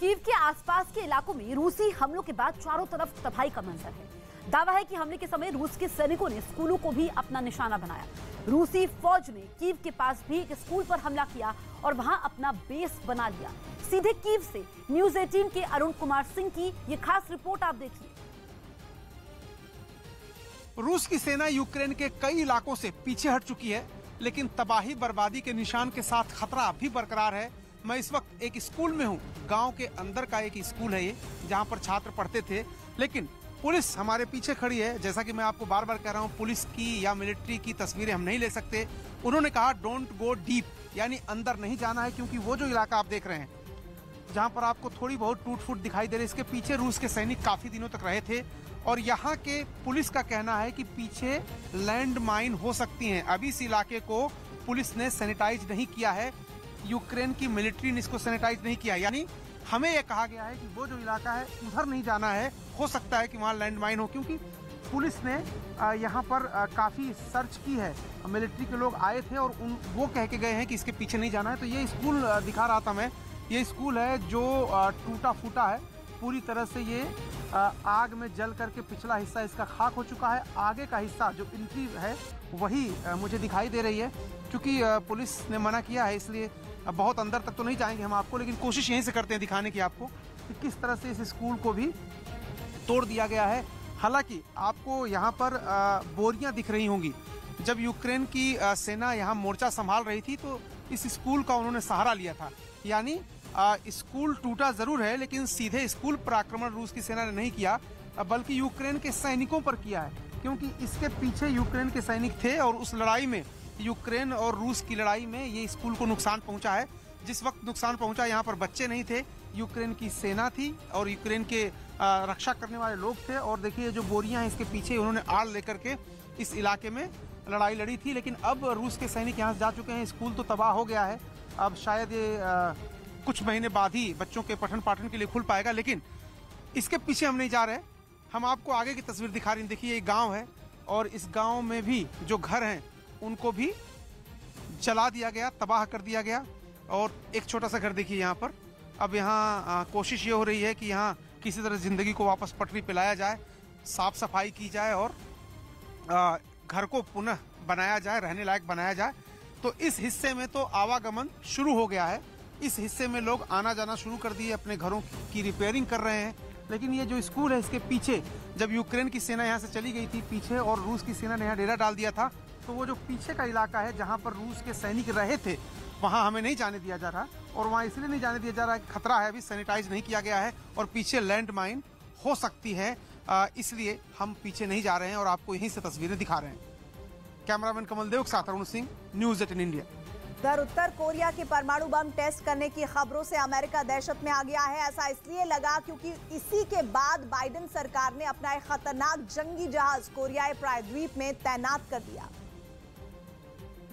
Kyiv के आसपास के इलाकों में रूसी हमलों के बाद चारों तरफ तबाही का मंजर है। दावा है कि हमले के समय रूस के सैनिकों ने स्कूलों को भी अपना निशाना बनाया। रूसी फौज ने कीव के पास भी एक स्कूल पर हमला किया और वहां अपना बेस बना लिया। सीधे कीव से न्यूज 18 के अरुण कुमार सिंह की ये खास रिपोर्ट आप देखिए। रूस की सेना यूक्रेन के कई इलाकों से पीछे हट चुकी है, लेकिन तबाही बर्बादी के निशान के साथ खतरा अब भी बरकरार है। मैं इस वक्त एक स्कूल में हूँ। गांव के अंदर का एक स्कूल है ये, जहाँ पर छात्र पढ़ते थे, लेकिन पुलिस हमारे पीछे खड़ी है। जैसा कि मैं आपको बार बार कह रहा हूँ, पुलिस की या मिलिट्री की तस्वीरें हम नहीं ले सकते। उन्होंने कहा डोंट गो डीप, यानी अंदर नहीं जाना है, क्योंकि वो जो इलाका आप देख रहे हैं जहाँ पर आपको थोड़ी बहुत टूट फूट दिखाई दे रही है, इसके पीछे रूस के सैनिक काफी दिनों तक रहे थे और यहाँ के पुलिस का कहना है कि पीछे लैंड माइन हो सकती हैं। अभी इस इलाके को पुलिस ने सैनिटाइज नहीं किया है, यूक्रेन की मिलिट्री ने इसको सैनिटाइज नहीं किया, यानी हमें यह कहा गया है कि वो जो इलाका है उधर नहीं जाना है। हो सकता है कि वहाँ लैंड माइन हो, क्योंकि पुलिस ने यहाँ पर काफी सर्च की है। मिलिट्री के लोग आए थे और वो कह के गए हैं कि इसके पीछे नहीं जाना है। तो ये स्कूल दिखा रहा था मैं, ये स्कूल है जो टूटा फूटा है पूरी तरह से। ये आग में जल करके पिछला हिस्सा इसका खाक हो चुका है। आगे का हिस्सा जो एंट्री है वही मुझे दिखाई दे रही है। क्योंकि पुलिस ने मना किया है, इसलिए बहुत अंदर तक तो नहीं जाएंगे हम आपको, लेकिन कोशिश यहीं से करते हैं दिखाने की आपको कि किस तरह से इस स्कूल को भी तोड़ दिया गया है। हालांकि आपको यहाँ पर बोरियां दिख रही होंगी। जब यूक्रेन की सेना यहाँ मोर्चा संभाल रही थी तो इस स्कूल का उन्होंने सहारा लिया था। यानी स्कूल टूटा जरूर है, लेकिन सीधे स्कूल पर आक्रमण रूस की सेना ने नहीं किया, बल्कि यूक्रेन के सैनिकों पर किया है। क्योंकि इसके पीछे यूक्रेन के सैनिक थे और उस लड़ाई में, यूक्रेन और रूस की लड़ाई में, ये स्कूल को नुकसान पहुंचा है। जिस वक्त नुकसान पहुंचा, यहाँ पर बच्चे नहीं थे, यूक्रेन की सेना थी और यूक्रेन के रक्षा करने वाले लोग थे। और देखिए जो बोरियां हैं इसके पीछे, उन्होंने आड़ लेकर के इस इलाके में लड़ाई लड़ी थी। लेकिन अब रूस के सैनिक यहाँ से जा चुके हैं, स्कूल तो तबाह हो गया है। अब शायद ये कुछ महीने बाद ही बच्चों के पठन पाठन के लिए खुल पाएगा, लेकिन इसके पीछे हम नहीं जा रहे। हम आपको आगे की तस्वीर दिखा रहे हैं। देखिए ये गांव है और इस गांव में भी जो घर हैं उनको भी जला दिया गया, तबाह कर दिया गया। और एक छोटा सा घर देखिए यहाँ पर। अब यहाँ कोशिश ये हो रही है कि यहाँ किसी तरह जिंदगी को वापस पटरी पे लाया जाए, साफ सफाई की जाए और घर को पुनः बनाया जाए, रहने लायक बनाया जाए। तो इस हिस्से में तो आवागमन शुरू हो गया है। इस हिस्से में लोग आना जाना शुरू कर दिए, अपने घरों की रिपेयरिंग कर रहे हैं। लेकिन ये जो स्कूल है इसके पीछे, जब यूक्रेन की सेना यहाँ से चली गई थी पीछे और रूस की सेना ने यहाँ डेरा डाल दिया था, तो वो जो पीछे का इलाका है जहाँ पर रूस के सैनिक रहे थे, वहाँ हमें नहीं जाने दिया जा रहा। और वहाँ इसलिए नहीं जाने दिया जा रहा है, खतरा है, अभी सैनिटाइज नहीं किया गया है और पीछे लैंड माइन हो सकती है, इसलिए हम पीछे नहीं जा रहे हैं और आपको यहीं से तस्वीरें दिखा रहे हैं। कैमरामैन कमल देव के साथ अरुण सिंह, न्यूज 18 इंडिया। उत्तर कोरिया के परमाणु बम टेस्ट करने की खबरों से अमेरिका दहशत में आ गया है। ऐसा इसलिए लगा क्योंकि इसी के बाद बाइडेन सरकार ने अपना एक खतरनाक जंगी जहाज कोरियाई प्रायद्वीप में तैनात कर दिया,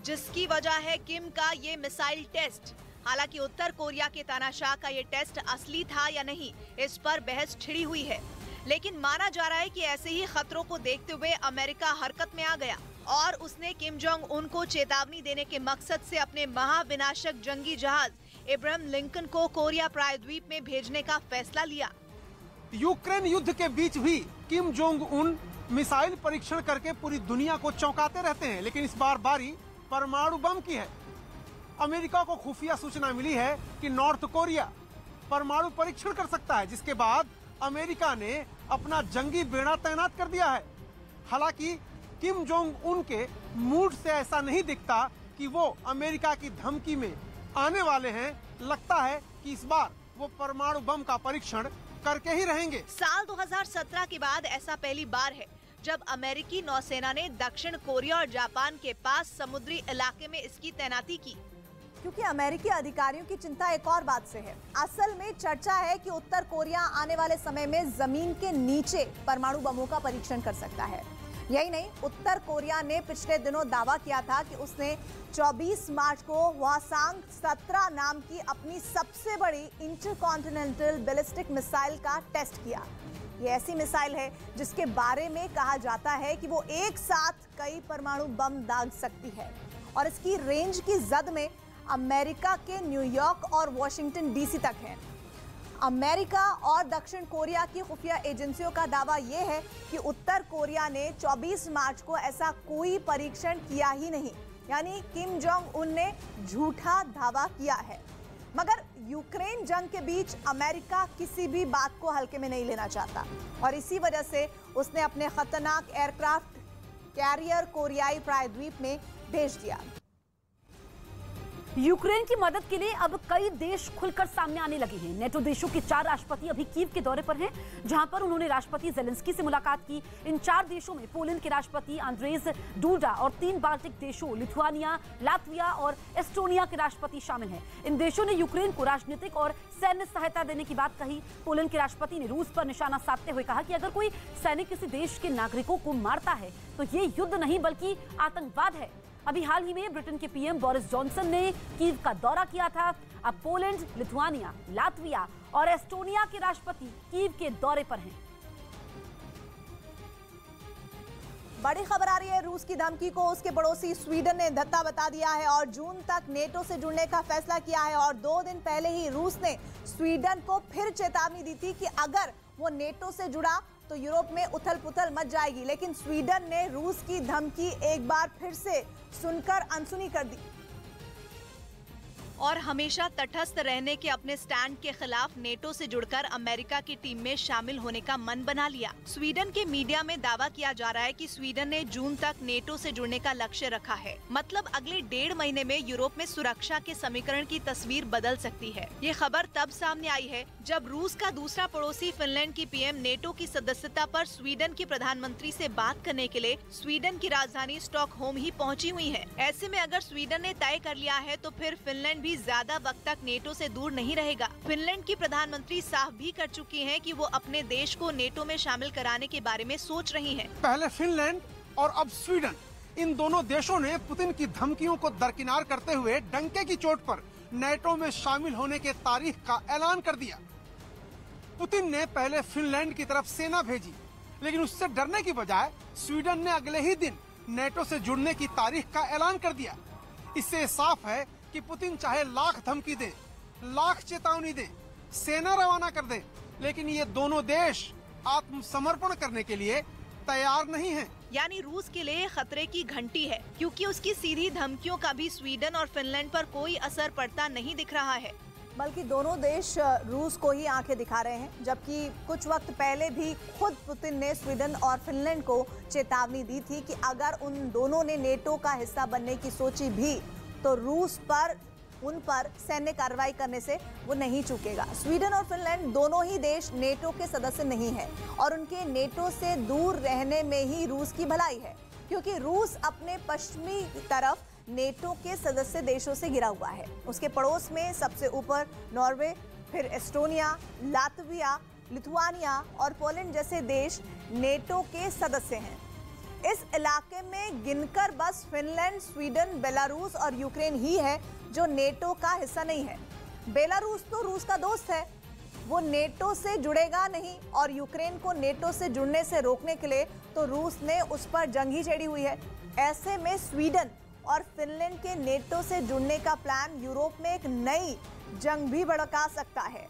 जिसकी वजह है किम का ये मिसाइल टेस्ट। हालांकि उत्तर कोरिया के तानाशाह का ये टेस्ट असली था या नहीं, इस पर बहस छिड़ी हुई है। लेकिन माना जा रहा है कि ऐसे ही खतरों को देखते हुए अमेरिका हरकत में आ गया और उसने किम जोंग उन को चेतावनी देने के मकसद से अपने महाविनाशक जंगी जहाज इब्राहिम लिंकन को कोरिया प्रायद्वीप में भेजने का फैसला लिया। यूक्रेन युद्ध के बीच भी किम जोंग उन मिसाइल परीक्षण करके पूरी दुनिया को चौंकाते रहते हैं, लेकिन इस बार बारी परमाणु बम की है। अमेरिका को खुफिया सूचना मिली है कि नॉर्थ कोरिया परमाणु परीक्षण कर सकता है, जिसके बाद अमेरिका ने अपना जंगी बेड़ा तैनात कर दिया है। हालांकि किम जोंग उन के मूड से ऐसा नहीं दिखता कि वो अमेरिका की धमकी में आने वाले हैं। लगता है कि इस बार वो परमाणु बम का परीक्षण करके ही रहेंगे। साल 2017 के बाद ऐसा पहली बार है जब अमेरिकी नौसेना ने दक्षिण कोरिया और जापान के पास समुद्री इलाके में इसकी तैनाती की। क्योंकि अमेरिकी अधिकारियों की चिंता एक और बात से है। असल में चर्चा है कि उत्तर कोरिया आने वाले समय में जमीन के नीचे परमाणु बमों का परीक्षण कर सकता है। यही नहीं, उत्तर कोरिया ने पिछले दिनों दावा किया था कि उसने 24 मार्च को हवासांग 17 नाम की अपनी सबसे बड़ी इंटरकॉन्टिनेंटल बैलिस्टिक मिसाइल का टेस्ट किया। ये ऐसी मिसाइल है जिसके बारे में कहा जाता है कि वो एक साथ कई परमाणु बम दाग सकती है और इसकी रेंज की जद में अमेरिका के न्यूयॉर्क और वॉशिंगटन डीसी तक है। अमेरिका और दक्षिण कोरिया की खुफिया एजेंसियों का दावा यह है कि उत्तर कोरिया ने 24 मार्च को ऐसा कोई परीक्षण किया ही नहीं, यानी किम जोंग उन ने झूठा दावा किया है। मगर यूक्रेन जंग के बीच अमेरिका किसी भी बात को हल्के में नहीं लेना चाहता और इसी वजह से उसने अपने खतरनाक एयरक्राफ्ट कैरियर कोरियाई प्रायद्वीप में भेज दिया। यूक्रेन की मदद के लिए अब कई देश खुलकर सामने आने लगे हैं। नेटो देशों के 4 राष्ट्रपति अभी कीव के दौरे पर हैं, जहां पर उन्होंने राष्ट्रपति जेलेंस्की से मुलाकात की। इन 4 देशों में पोलैंड के राष्ट्रपति आंद्रेज डूडा और 3 बाल्टिक देशों लिथुआनिया, लातविया और एस्टोनिया के राष्ट्रपति शामिल हैं। इन देशों ने यूक्रेन को राजनीतिक और सैन्य सहायता देने की बात कही। पोलैंड के राष्ट्रपति ने रूस पर निशाना साधते हुए कहा कि अगर कोई सैनिक किसी देश के नागरिकों को मारता है तो ये युद्ध नहीं बल्कि आतंकवाद है। अभी हाल ही में ब्रिटेन के पीएम बोरिस जॉनसन ने कीव का दौरा किया था। अब पोलैंड, लिथुआनिया, लातविया और एस्टोनिया के राष्ट्रपति कीव के दौरे पर हैं। बड़ी खबर आ रही है, रूस की धमकी को उसके पड़ोसी स्वीडन ने धत्ता बता दिया है और जून तक नेटो से जुड़ने का फैसला किया है। और 2 दिन पहले ही रूस ने स्वीडन को फिर चेतावनी दी थी कि अगर वो नेटो से जुड़ा तो यूरोप में उथल पुथल मच जाएगी, लेकिन स्वीडन ने रूस की धमकी एक बार फिर से सुनकर अनसुनी कर दी और हमेशा तटस्थ रहने के अपने स्टैंड के खिलाफ नेटो से जुड़कर अमेरिका की टीम में शामिल होने का मन बना लिया। स्वीडन के मीडिया में दावा किया जा रहा है कि स्वीडन ने जून तक नेटो से जुड़ने का लक्ष्य रखा है। मतलब अगले 1.5 महीने में यूरोप में सुरक्षा के समीकरण की तस्वीर बदल सकती है। ये खबर तब सामने आई है जब रूस का दूसरा पड़ोसी फिनलैंड की पीएम नेटो की सदस्यता पर स्वीडन के प्रधानमंत्री से बात करने के लिए स्वीडन की राजधानी स्टॉकहोम ही पहुंची हुई है। ऐसे में अगर स्वीडन ने तय कर लिया है तो फिर फिनलैंड भी ज्यादा वक्त तक नेटो से दूर नहीं रहेगा। फिनलैंड की प्रधानमंत्री साफ भी कर चुकी हैं कि वो अपने देश को नेटो में शामिल कराने के बारे में सोच रही हैं। पहले फिनलैंड और अब स्वीडन, इन दोनों देशों ने पुतिन की धमकियों को दरकिनार करते हुए डंके की चोट पर नेटो में शामिल होने के तारीख का ऐलान कर दिया। पुतिन ने पहले फिनलैंड की तरफ सेना भेजी, लेकिन उससे डरने की बजाय स्वीडन ने अगले ही दिन नेटो से जुड़ने की तारीख का ऐलान कर दिया। इससे साफ है कि पुतिन चाहे लाख धमकी दे, लाख चेतावनी दे, सेना रवाना कर दे, लेकिन ये दोनों देश आत्मसमर्पण करने के लिए तैयार नहीं हैं। यानी रूस के लिए खतरे की घंटी है, क्योंकि उसकी सीधी धमकियों का भी स्वीडन और फिनलैंड पर कोई असर पड़ता नहीं दिख रहा है। बल्कि दोनों देश रूस को ही आंखें दिखा रहे हैं, जबकि कुछ वक्त पहले भी खुद पुतिन ने स्वीडन और फिनलैंड को चेतावनी दी थी कि अगर उन दोनों ने नेटो का हिस्सा बनने की सोची भी तो रूस पर उन पर सैन्य कार्रवाई करने से वो नहीं चूकेगा। स्वीडन और फिनलैंड दोनों ही देश नेटो के सदस्य नहीं हैं और उनके नेटो से दूर रहने में ही रूस की भलाई है, क्योंकि रूस अपने पश्चिमी तरफ नेटो के सदस्य देशों से घिरा हुआ है। उसके पड़ोस में सबसे ऊपर नॉर्वे, फिर एस्टोनिया, लातविया, लिथुआनिया और पोलैंड जैसे देश नेटो के सदस्य हैं। इस इलाके में गिनकर बस फिनलैंड, स्वीडन, बेलारूस और यूक्रेन ही है जो नेटो का हिस्सा नहीं है। बेलारूस तो रूस का दोस्त है, वो नेटो से जुड़ेगा नहीं और यूक्रेन को नेटो से जुड़ने से रोकने के लिए तो रूस ने उस पर जंग ही छेड़ी हुई है। ऐसे में स्वीडन और फिनलैंड के नेटो से जुड़ने का प्लान यूरोप में एक नई जंग भी भड़का सकता है।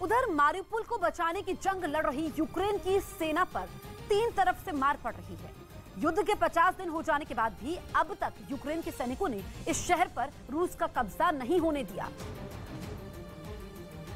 उधर मारिउपोल को बचाने की जंग लड़ रही यूक्रेन की सेना पर 3 तरफ से मार पड़ रही है। युद्ध के 50 दिन हो जाने के बाद भी अब तक यूक्रेन के सैनिकों ने इस शहर पर रूस का कब्जा नहीं होने दिया।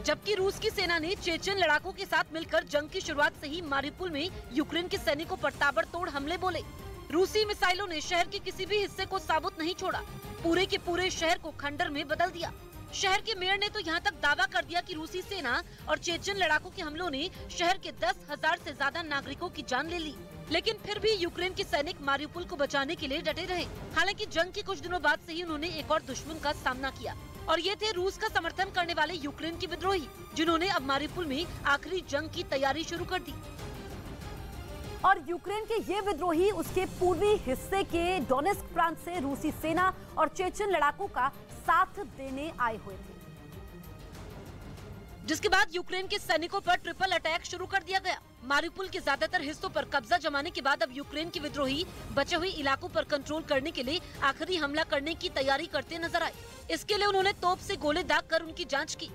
जबकि रूस की सेना ने चेचन लड़ाकों के साथ मिलकर जंग की शुरुआत से ही मारिउपोल में यूक्रेन के सैनिकों पर ताबड़तोड़ हमले बोले। रूसी मिसाइलों ने शहर के किसी भी हिस्से को साबुत नहीं छोड़ा, पूरे के पूरे शहर को खंडर में बदल दिया। शहर के मेयर ने तो यहाँ तक दावा कर दिया कि रूसी सेना और चेचन लड़ाकों के हमलों ने शहर के 10,000 से ज्यादा नागरिकों की जान ले ली। लेकिन फिर भी यूक्रेन के सैनिक मारिउपोल को बचाने के लिए डटे रहे। हालांकि जंग के कुछ दिनों बाद से ही उन्होंने एक और दुश्मन का सामना किया और ये थे रूस का समर्थन करने वाले यूक्रेन के विद्रोही, जिन्होंने अब मारिउपोल में आखिरी जंग की तैयारी शुरू कर दी। और यूक्रेन के ये विद्रोही उसके पूर्वी हिस्से के डोनेस्क प्रांत से रूसी सेना और चेचन लड़ाकों का साथ देने आए हुए थे, जिसके बाद यूक्रेन के सैनिकों पर ट्रिपल अटैक शुरू कर दिया गया। मारिउपोल के ज्यादातर हिस्सों पर कब्जा जमाने के बाद अब यूक्रेन के विद्रोही बचे हुए इलाकों पर कंट्रोल करने के लिए आखिरी हमला करने की तैयारी करते नजर आए। इसके लिए उन्होंने तोप से गोले दाग कर उनकी जांच की।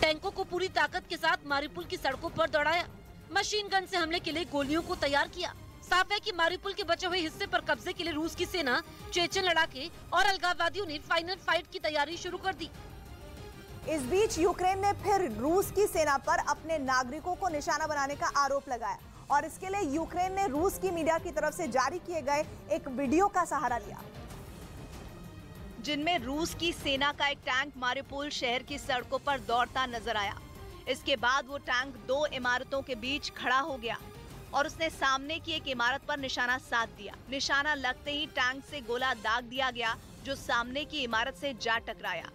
टैंकों को पूरी ताकत के साथ मारीपुल की सड़कों पर दौड़ाया। मशीन गन से हमले के लिए गोलियों को तैयार किया। साफ है कि मारीपुल के बचे हुए हिस्से पर कब्जे के लिए रूस की सेना, चेचन लड़ाके और अलगाववादियों ने फाइनल फाइट की तैयारी शुरू कर दी। इस बीच यूक्रेन ने फिर रूस की सेना पर अपने नागरिकों को निशाना बनाने का आरोप लगाया और इसके लिए यूक्रेन ने रूस की मीडिया की तरफ से जारी किए गए एक वीडियो का सहारा लिया, जिनमें रूस की सेना का एक टैंक मारिउपोल शहर की सड़कों पर दौड़ता नजर आया। इसके बाद वो टैंक 2 इमारतों के बीच खड़ा हो गया और उसने सामने की एक इमारत पर निशाना साध दिया। निशाना लगते ही टैंक से गोला दाग दिया गया, जो सामने की इमारत से जा टकराया।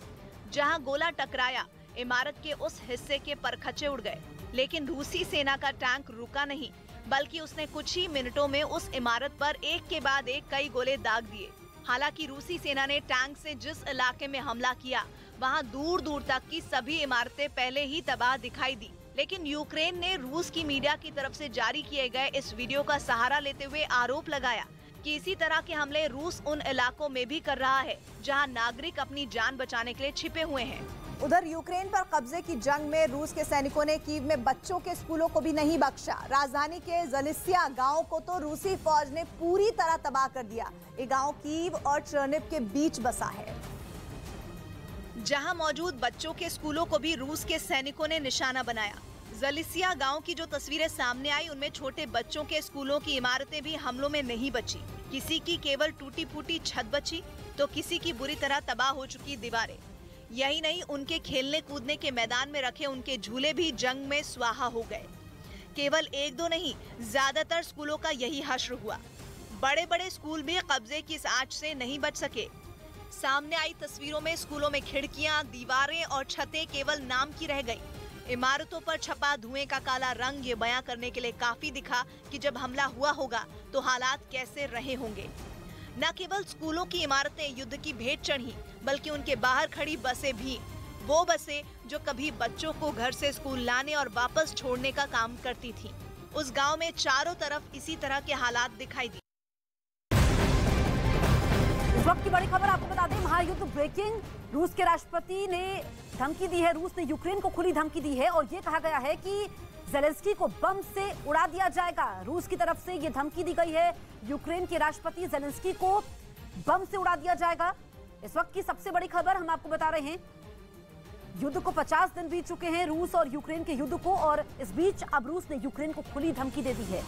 जहां गोला टकराया, इमारत के उस हिस्से के परखच्चे उड़ गए, लेकिन रूसी सेना का टैंक रुका नहीं, बल्कि उसने कुछ ही मिनटों में उस इमारत पर एक के बाद एक कई गोले दाग दिए। हालांकि रूसी सेना ने टैंक से जिस इलाके में हमला किया, वहां दूर दूर तक की सभी इमारतें पहले ही तबाह दिखाई दी। लेकिन यूक्रेन ने रूस की मीडिया की तरफ से जारी किए गए इस वीडियो का सहारा लेते हुए आरोप लगाया कि इसी तरह के हमले रूस उन इलाकों में भी कर रहा है जहां नागरिक अपनी जान बचाने के लिए छिपे हुए हैं। उधर यूक्रेन पर कब्जे की जंग में रूस के सैनिकों ने कीव में बच्चों के स्कूलों को भी नहीं बख्शा। राजधानी के ज़लिस्या गांव को तो रूसी फौज ने पूरी तरह तबाह कर दिया। ये गांव कीव और चर्निव के बीच बसा है। जहां मौजूद बच्चों के स्कूलों को भी रूस के सैनिकों ने निशाना बनाया। ज़लिस्या गांव की जो तस्वीरें सामने आई, उनमें छोटे बच्चों के स्कूलों की इमारतें भी हमलों में नहीं बची। किसी की केवल टूटी फूटी छत बची, तो किसी की बुरी तरह तबाह हो चुकी दीवारें। यही नहीं, उनके खेलने कूदने के मैदान में रखे उनके झूले भी जंग में स्वाहा हो गए। केवल 1-2 नहीं, ज्यादातर स्कूलों का यही हश्र हुआ। बड़े बड़े स्कूल भी कब्जे की इस आंच से नहीं बच सके। सामने आई तस्वीरों में स्कूलों में खिड़कियां, दीवारें और छतें केवल नाम की रह गई। इमारतों पर छपा धुएं का काला रंग ये बयां करने के लिए काफी दिखा कि जब हमला हुआ होगा तो हालात कैसे रहे होंगे। न केवल स्कूलों की इमारतें युद्ध की भेंट चढ़ी, बल्कि उनके बाहर खड़ी बसें भी, वो बसें जो कभी बच्चों को घर से स्कूल लाने और वापस छोड़ने का काम करती थीं। उस गांव में चारों तरफ इसी तरह के हालात दिखाई दिए। इस वक्त की बड़ी खबर आपको बता दें, महायुद्ध ब्रेकिंग। रूस के राष्ट्रपति ने धमकी दी है, रूस ने यूक्रेन को खुली धमकी दी है और ये कहा गया है कि ज़ेलेंस्की को बम से उड़ा दिया जाएगा। रूस की तरफ से ये धमकी दी गई है, यूक्रेन के राष्ट्रपति ज़ेलेंस्की को बम से उड़ा दिया जाएगा। इस वक्त की सबसे बड़ी खबर हम आपको बता रहे हैं, युद्ध को 50 दिन बीत चुके हैं, रूस और यूक्रेन के युद्ध को, और इस बीच अब रूस ने यूक्रेन को खुली धमकी दे दी है।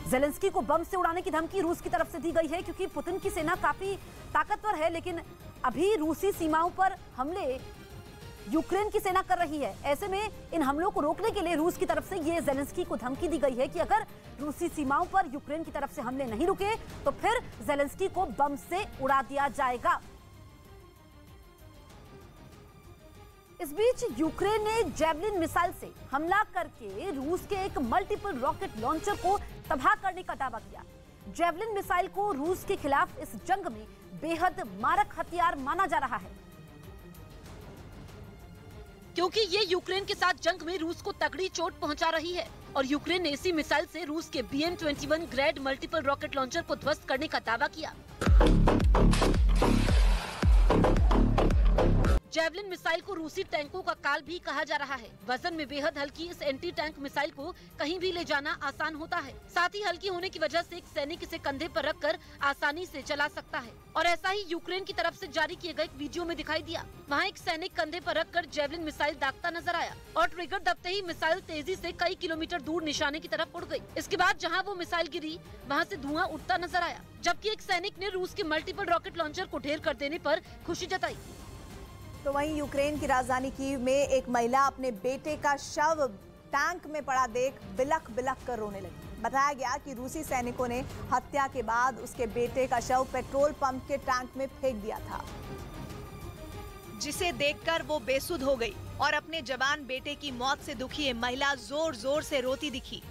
ज़ेलेंस्की को बम से उड़ाने की धमकी रूस की तरफ से दी गई है, क्योंकि पुतिन की सेना काफी ताकतवर है, लेकिन अभी रूसी सीमाओं पर हमले यूक्रेन की सेना कर रही है। ऐसे में इन हमलों को रोकने के लिए रूस की तरफ से ये ज़ेलेंस्की को धमकी दी गई है कि अगर रूसी सीमाओं पर यूक्रेन की तरफ से हमले नहीं रुके तो फिर ज़ेलेंस्की को बम से उड़ा दिया जाएगा। इस बीच यूक्रेन ने जैवलिन मिसाइल से हमला करके रूस के एक मल्टीपल रॉकेट लॉन्चर को तबाह करने का दावा किया। जैवलिन मिसाइल को रूस के खिलाफ इस जंग में बेहद मारक हथियार माना जा रहा है, क्योंकि ये यूक्रेन के साथ जंग में रूस को तगड़ी चोट पहुंचा रही है और यूक्रेन ने इसी मिसाइल से रूस के BM-21 grade multiple rocket launcher को ध्वस्त करने का दावा किया। जैवलिन मिसाइल को रूसी टैंकों का काल भी कहा जा रहा है। वजन में बेहद हल्की इस एंटी टैंक मिसाइल को कहीं भी ले जाना आसान होता है। साथ ही हल्की होने की वजह से एक सैनिक इसे कंधे पर रखकर आसानी से चला सकता है, और ऐसा ही यूक्रेन की तरफ से जारी किए गए एक वीडियो में दिखाई दिया। वहाँ एक सैनिक कंधे पर रखकर जैवलिन मिसाइल दागता नजर आया और ट्रिगर दबते ही मिसाइल तेजी से कई किलोमीटर दूर निशाने की तरफ उड़ गई। इसके बाद जहाँ वो मिसाइल गिरी, वहाँ से धुआं उठता नजर आया, जबकि एक सैनिक ने रूस के मल्टीपल रॉकेट लॉन्चर को ढेर कर देने पर खुशी जताई। तो वहीं यूक्रेन की राजधानी कीव में एक महिला अपने बेटे का शव टैंक में पड़ा देख बिलख बिलख कर रोने लगी। बताया गया कि रूसी सैनिकों ने हत्या के बाद उसके बेटे का शव पेट्रोल पंप के टैंक में फेंक दिया था, जिसे देखकर वो बेसुध हो गई और अपने जवान बेटे की मौत से दुखी ये महिला जोर जोर से रोती दिखी।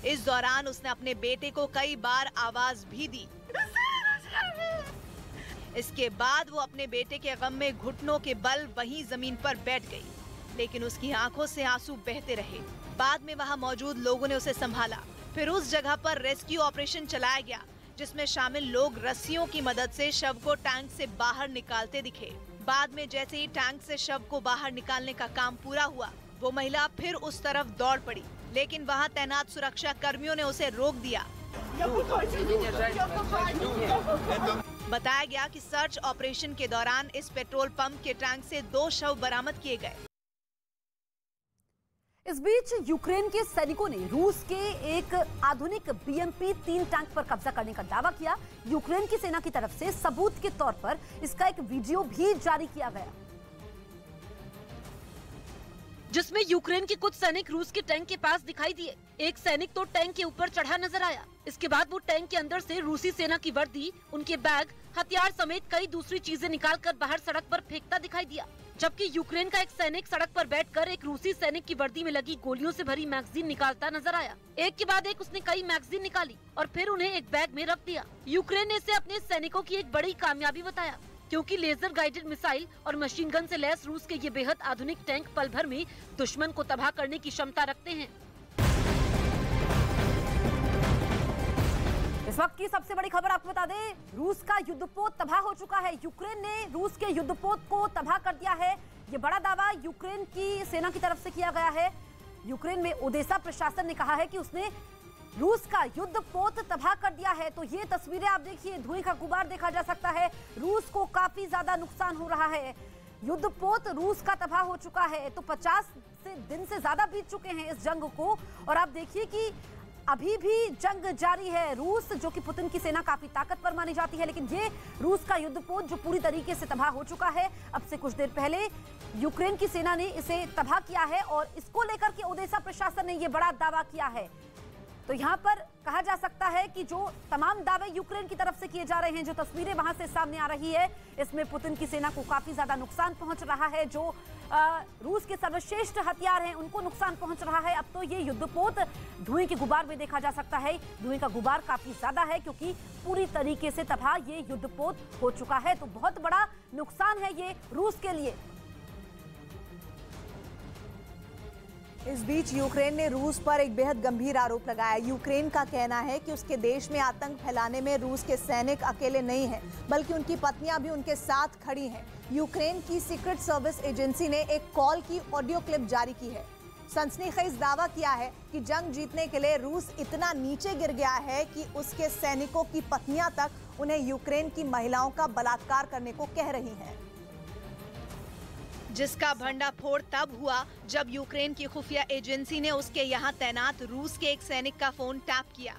इस दौरान उसने अपने बेटे को कई बार आवाज भी दी। इसके बाद वो अपने बेटे के गम में घुटनों के बल वहीं जमीन पर बैठ गई, लेकिन उसकी आंखों से आंसू बहते रहे। बाद में वहां मौजूद लोगों ने उसे संभाला। फिर उस जगह पर रेस्क्यू ऑपरेशन चलाया गया, जिसमें शामिल लोग रस्सियों की मदद से शव को टैंक से बाहर निकालते दिखे। बाद में जैसे ही टैंक से शव को बाहर निकालने का काम पूरा हुआ, वो महिला फिर उस तरफ दौड़ पड़ी, लेकिन वहां तैनात सुरक्षा कर्मियों ने उसे रोक दिया। बताया गया कि सर्च ऑपरेशन के दौरान इस पेट्रोल पंप के टैंक से 2 शव बरामद किए गए। इस बीच यूक्रेन के सैनिकों ने रूस के एक आधुनिक BMP-3 टैंक पर कब्जा करने का दावा किया। यूक्रेन की सेना की तरफ से सबूत के तौर पर इसका एक वीडियो भी जारी किया गया, जिसमें यूक्रेन के कुछ सैनिक रूस के टैंक के पास दिखाई दिए। एक सैनिक तो टैंक के ऊपर चढ़ा नजर आया। इसके बाद वो टैंक के अंदर से रूसी सेना की वर्दी, उनके बैग, हथियार समेत कई दूसरी चीजें निकालकर बाहर सड़क पर फेंकता दिखाई दिया। जबकि यूक्रेन का एक सैनिक सड़क पर बैठकर एक रूसी सैनिक की वर्दी में लगी गोलियों से भरी मैगजीन निकालता नजर आया। एक के बाद एक उसने कई मैगजीन निकाली और फिर उन्हें एक बैग में रख दिया। यूक्रेन ने इसे अपने सैनिकों की एक बड़ी कामयाबी बताया, क्योंकि लेजर गाइडेड मिसाइल और मशीन गन से लैस रूस के ये बेहद आधुनिक टैंक पल भर में दुश्मन को तबाह करने की क्षमता रखते हैं। इस वक्त की सबसे बड़ी खबर आपको बता दें, रूस का युद्धपोत तबाह हो चुका है। यूक्रेन ने रूस के युद्धपोत को तबाह कर दिया है। ये बड़ा दावा यूक्रेन की सेना की तरफ से किया गया है। यूक्रेन में ओडेसा प्रशासन ने कहा है कि उसने रूस का युद्धपोत तबाह कर दिया है। तो ये तस्वीरें आप देखिए, धुएं का गुबार देखा जा सकता है। रूस को काफी ज्यादा नुकसान हो रहा है। युद्धपोत रूस का तबाह हो चुका है। तो 50 दिन से ज्यादा बीत चुके हैं इस जंग को, और आप देखिए कि अभी भी जंग जारी है। रूस, जो कि पुतिन की सेना काफी ताकतवर मानी जाती है, लेकिन ये रूस का युद्धपोत जो पूरी तरीके से तबाह हो चुका है। अब से कुछ देर पहले यूक्रेन की सेना ने इसे तबाह किया है और इसको लेकर के ओडेसा प्रशासन ने ये बड़ा दावा किया है। तो यहाँ पर कहा जा सकता है कि जो तमाम दावे यूक्रेन की तरफ से किए जा रहे हैं, जो तस्वीरें वहां से सामने आ रही है, इसमें पुतिन की सेना को काफी ज्यादा नुकसान पहुंच रहा है। जो रूस के सर्वश्रेष्ठ हथियार हैं उनको नुकसान पहुंच रहा है। अब तो ये युद्धपोत धुएं के गुबार में देखा जा सकता है। धुएं का गुबार काफी ज्यादा है, क्योंकि पूरी तरीके से तबाह ये युद्धपोत हो चुका है। तो बहुत बड़ा नुकसान है ये रूस के लिए। इस बीच यूक्रेन ने रूस पर एक बेहद गंभीर आरोप लगाया। यूक्रेन का कहना है कि उसके देश में आतंक फैलाने में रूस के सैनिक अकेले नहीं हैं, बल्कि उनकी पत्नियां भी उनके साथ खड़ी हैं। यूक्रेन की सीक्रेट सर्विस एजेंसी ने एक कॉल की ऑडियो क्लिप जारी की है। सनसनीखेज दावा किया है कि जंग जीतने के लिए रूस इतना नीचे गिर गया है कि उसके सैनिकों की पत्नियां तक उन्हें यूक्रेन की महिलाओं का बलात्कार करने को कह रही हैं। जिसका भंडाफोड़ तब हुआ जब यूक्रेन की खुफिया एजेंसी ने उसके यहाँ तैनात रूस के एक सैनिक का फोन टैप किया।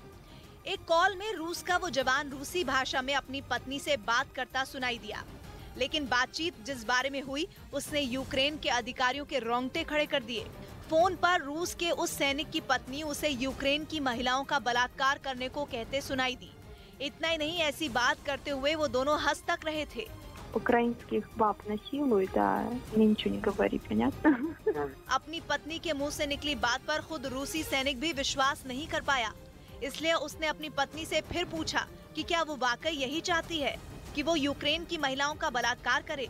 एक कॉल में रूस का वो जवान रूसी भाषा में अपनी पत्नी से बात करता सुनाई दिया, लेकिन बातचीत जिस बारे में हुई उसने यूक्रेन के अधिकारियों के रोंगटे खड़े कर दिए। फोन पर रूस के उस सैनिक की पत्नी उसे यूक्रेन की महिलाओं का बलात्कार करने को कहते सुनाई दी। इतना ही नहीं, ऐसी बात करते हुए वो दोनों हंस तक रहे थे। украинских баб насилуют, да, мне ничего не говори, понятно? अपनी पत्नी के मुंह से निकली बात पर खुद रूसी सैनिक भी विश्वास नहीं कर पाया, इसलिए उसने अपनी पत्नी से फिर पूछा कि क्या वो वाकई यही चाहती है कि वो यूक्रेन की महिलाओं का बलात्कार करे।